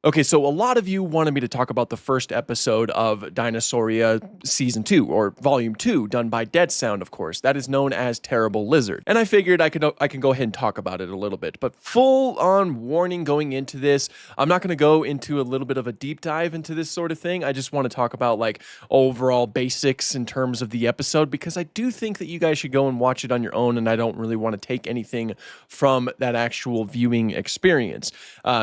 Okay, so a lot of you wanted me to talk about the first episode of Dinosauria Season 2, or Volume 2, done by Dead Sound, of course. That is known as Terrible Lizard. And I figured I can go ahead and talk about it a little bit. But full on warning going into this, I'm not going to go into a little bit of a deep dive into this sort of thing. I just want to talk about like overall basics in terms of the episode, because I do think that you guys should go and watch it on your own, and I don't really want to take anything from that actual viewing experience.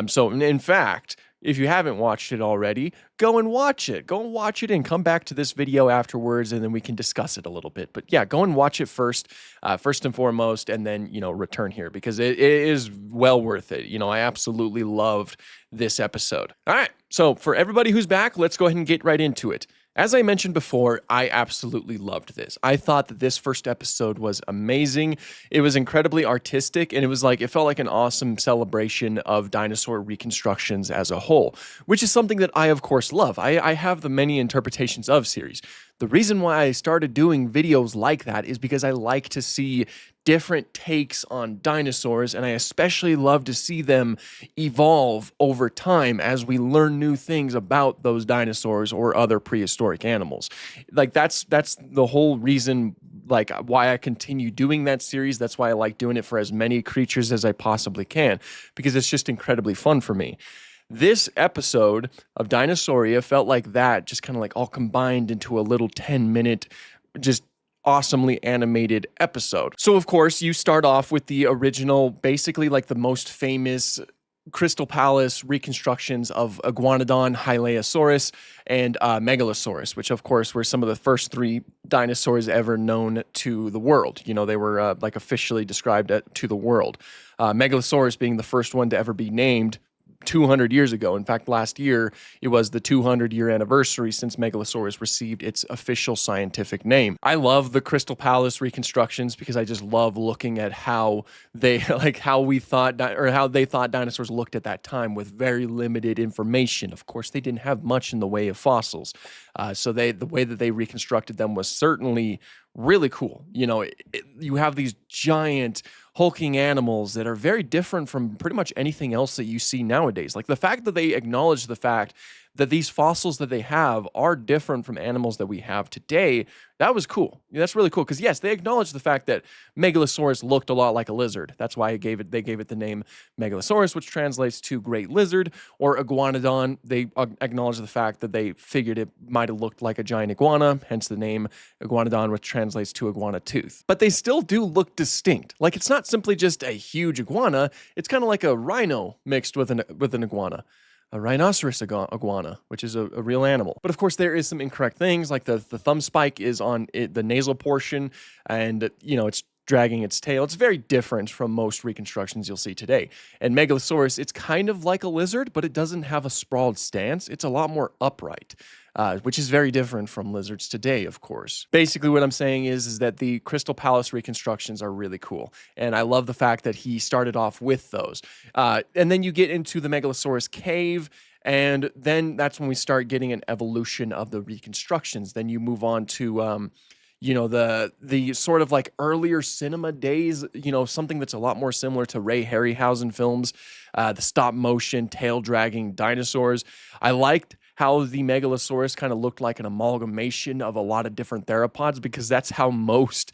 So in fact, if you haven't watched it already, go and watch it. Go and watch it and come back to this video afterwards, and then we can discuss it a little bit. But yeah, go and watch it first and foremost, and then, return here, because it is well worth it. I absolutely loved this episode. All right, so for everybody who's back, let's go ahead and get right into it. As I mentioned before, I absolutely loved this. I thought that this first episode was amazing. It was incredibly artistic, and it felt like an awesome celebration of dinosaur reconstructions as a whole, which is something that I, of course, love. I have the many interpretations of series. The reason why I started doing videos like that is because I like to see different takes on dinosaurs, and I especially love to see them evolve over time as we learn new things about those dinosaurs or other prehistoric animals. Like that's the whole reason, like, why I continue doing that series. That's why I like doing it for as many creatures as I possibly can, because it's just incredibly fun for me. This episode of Dinosauria felt like that, just kind of like all combined into a little 10-minute, just awesomely animated episode. So, of course, you start off with the original, basically like the most famous Crystal Palace reconstructions of Iguanodon, Hylaeosaurus, and Megalosaurus, which, of course, were some of the first three dinosaurs ever known to the world. They were like officially described to the world. Megalosaurus being the first one to ever be named 200 years ago. In fact, last year, it was the 200-year anniversary since Megalosaurus received its official scientific name. I love the Crystal Palace reconstructions because I just love looking at how they, how they thought dinosaurs looked at that time with very limited information. Of course, they didn't have much in the way of fossils. So the way that they reconstructed them was certainly really cool. You have these giant hulking animals that are very different from pretty much anything else that you see nowadays. Like the fact that they acknowledge the fact that these fossils that they have are different from animals that we have today, that was cool. That's really cool, because yes, they acknowledge the fact that Megalosaurus looked a lot like a lizard. That's why they gave it the name Megalosaurus, which translates to great lizard, or Iguanodon. They acknowledge the fact that they figured it might have looked like a giant iguana, hence the name Iguanodon, which translates to iguana tooth. But they still do look distinct. Like, it's not simply just a huge iguana, it's kind of like a rhino mixed with an iguana. A rhinoceros iguana, which is a real animal. But of course, there is some incorrect things, like the thumb spike is on the nasal portion, and it's dragging its tail. It's very different from most reconstructions you'll see today. And Megalosaurus, it's kind of like a lizard, but it doesn't have a sprawled stance. It's a lot more upright. Which is very different from lizards today, of course. Basically, what I'm saying is that the Crystal Palace reconstructions are really cool, and I love the fact that he started off with those. And then you get into the Megalosaurus cave, and then that's when we start getting an evolution of the reconstructions. Then you move on to the sort of like earlier cinema days, something that's a lot more similar to Ray Harryhausen films, the stop motion tail dragging dinosaurs. I liked how the Megalosaurus kind of looked like an amalgamation of a lot of different theropods, because that's how most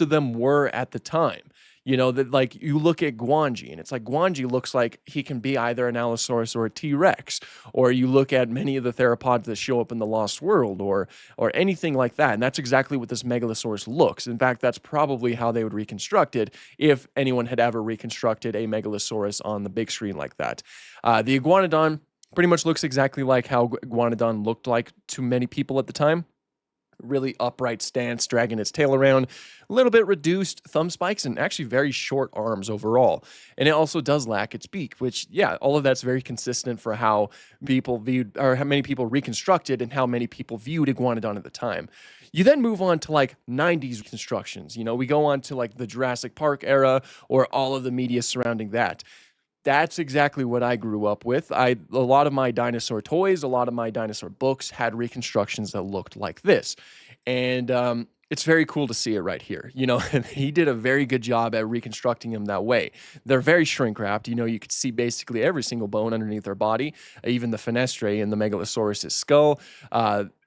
of them were at the time. That, like, you look at Guanji, and it's like Guanji looks like he can be either an Allosaurus or a T-Rex. Or you look at many of the theropods that show up in the Lost World, or anything like that. And that's exactly what this Megalosaurus looks. In fact, that's probably how they would reconstruct it if anyone had ever reconstructed a Megalosaurus on the big screen like that. The Iguanodon pretty much looks exactly like how Iguanodon looked like to many people at the time. Really upright stance, dragging its tail around, a little bit reduced thumb spikes, and actually very short arms overall. And it also does lack its beak, which, yeah, all of that's very consistent for how people viewed, or how many people reconstructed and how many people viewed Iguanodon at the time. You then move on to like 90s constructions. We go on to like the Jurassic Park era, or all of the media surrounding that. That's exactly what I grew up with. A lot of my dinosaur toys, a lot of my dinosaur books had reconstructions that looked like this. And it's very cool to see it right here. And he did a very good job at reconstructing them that way. They're very shrink wrapped. You could see basically every single bone underneath their body, even the fenestrae in the Megalosaurus's skull.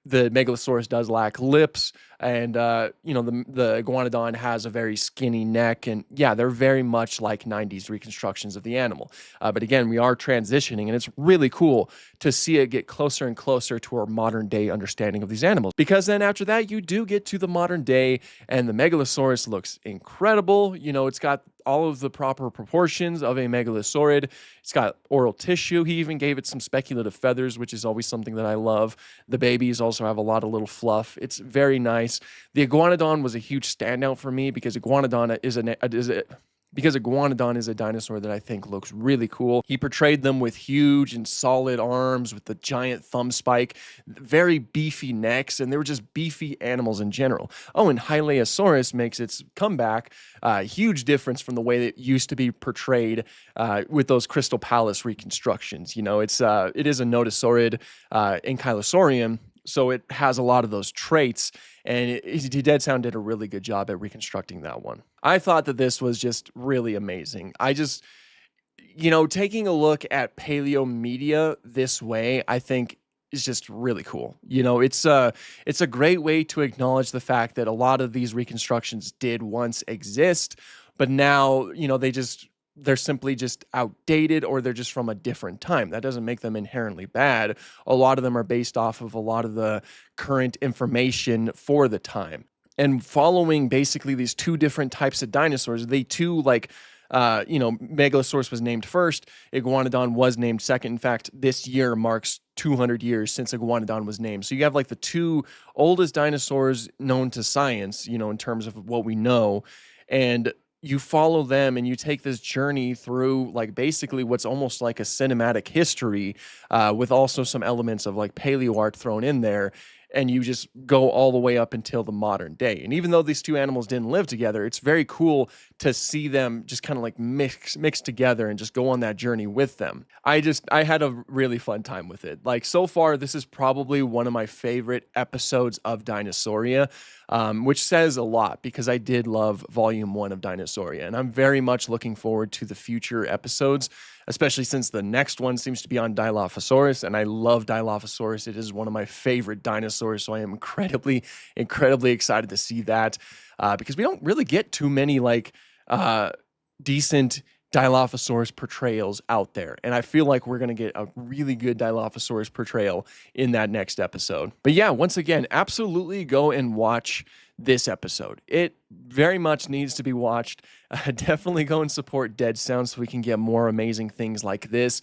The Megalosaurus does lack lips, and the Iguanodon has a very skinny neck, and yeah, they're very much like 90s reconstructions of the animal. But again, we are transitioning, and it's really cool to see it get closer and closer to our modern day understanding of these animals. Because then after that, you do get to the modern day, and the Megalosaurus looks incredible. It's got all of the proper proportions of a megalosaurid. It's got oral tissue. He even gave it some speculative feathers, which is always something that I love. The babies also have a lot of little fluff. It's very nice. The Iguanodon was a huge standout for me because Iguanodon is a dinosaur that I think looks really cool. He portrayed them with huge and solid arms with the giant thumb spike, very beefy necks, and they were just beefy animals in general. Oh, and Hylaeosaurus makes its comeback. Huge difference from the way that it used to be portrayed with those Crystal Palace reconstructions. It is a notosaurid ankylosaurian, so it has a lot of those traits, and Dead Sound did a really good job at reconstructing that one. I thought that this was just really amazing. I just, taking a look at paleo media this way, I think is just really cool. It's a great way to acknowledge the fact that a lot of these reconstructions did once exist, but now, they're simply just outdated, or they're just from a different time. That doesn't make them inherently bad. A lot of them are based off of a lot of the current information for the time. And following basically these two different types of dinosaurs, Megalosaurus was named first, Iguanodon was named second. In fact, this year marks 200 years since Iguanodon was named. So you have like the two oldest dinosaurs known to science, in terms of what we know. And you follow them and you take this journey through like basically what's almost like a cinematic history with also some elements of like paleo art thrown in there. And you just go all the way up until the modern day. And even though these two animals didn't live together, it's very cool to see them just kind of like mix together and just go on that journey with them. I had a really fun time with it. Like so far, this is probably one of my favorite episodes of Dinosauria, which says a lot because I did love Volume 1 of Dinosauria. And I'm very much looking forward to the future episodes, especially since the next one seems to be on Dilophosaurus, and I love Dilophosaurus. It is one of my favorite dinosaurs, so I am incredibly, incredibly excited to see that because we don't really get too many decent Dilophosaurus portrayals out there, and I feel like we're going to get a really good Dilophosaurus portrayal in that next episode. But yeah, once again, absolutely go and watch this episode. It very much needs to be watched. Definitely go and support Dead Sound so we can get more amazing things like this.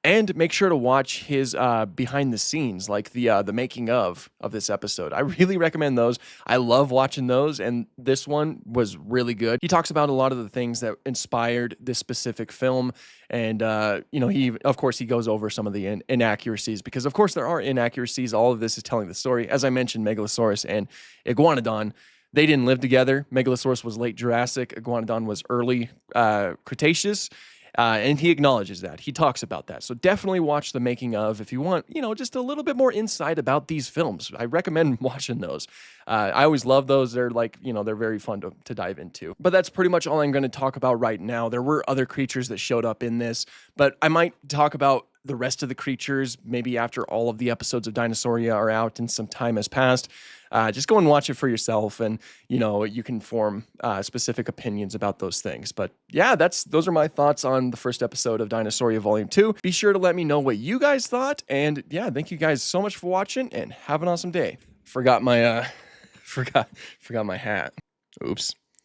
And make sure to watch his behind the scenes, like the making of this episode. I really recommend those. I love watching those, and this one was really good. He talks about a lot of the things that inspired this specific film, and of course he goes over some of the inaccuracies, because of course there are inaccuracies. All of this is telling the story. As I mentioned, Megalosaurus and Iguanodon, they didn't live together. Megalosaurus was late Jurassic. Iguanodon was early Cretaceous. And he acknowledges that. He talks about that. So definitely watch the making of if you want, just a little bit more insight about these films. I recommend watching those. I always love those. They're they're very fun to dive into. But that's pretty much all I'm going to talk about right now. There were other creatures that showed up in this, but I might talk about the rest of the creatures maybe after all of the episodes of Dinosauria are out and some time has passed. Just go and watch it for yourself, and you can form specific opinions about those things. But yeah, those are my thoughts on the first episode of Dinosauria Volume 2. Be sure to let me know what you guys thought, and yeah, thank you guys so much for watching, and have an awesome day. Forgot my hat. Oops.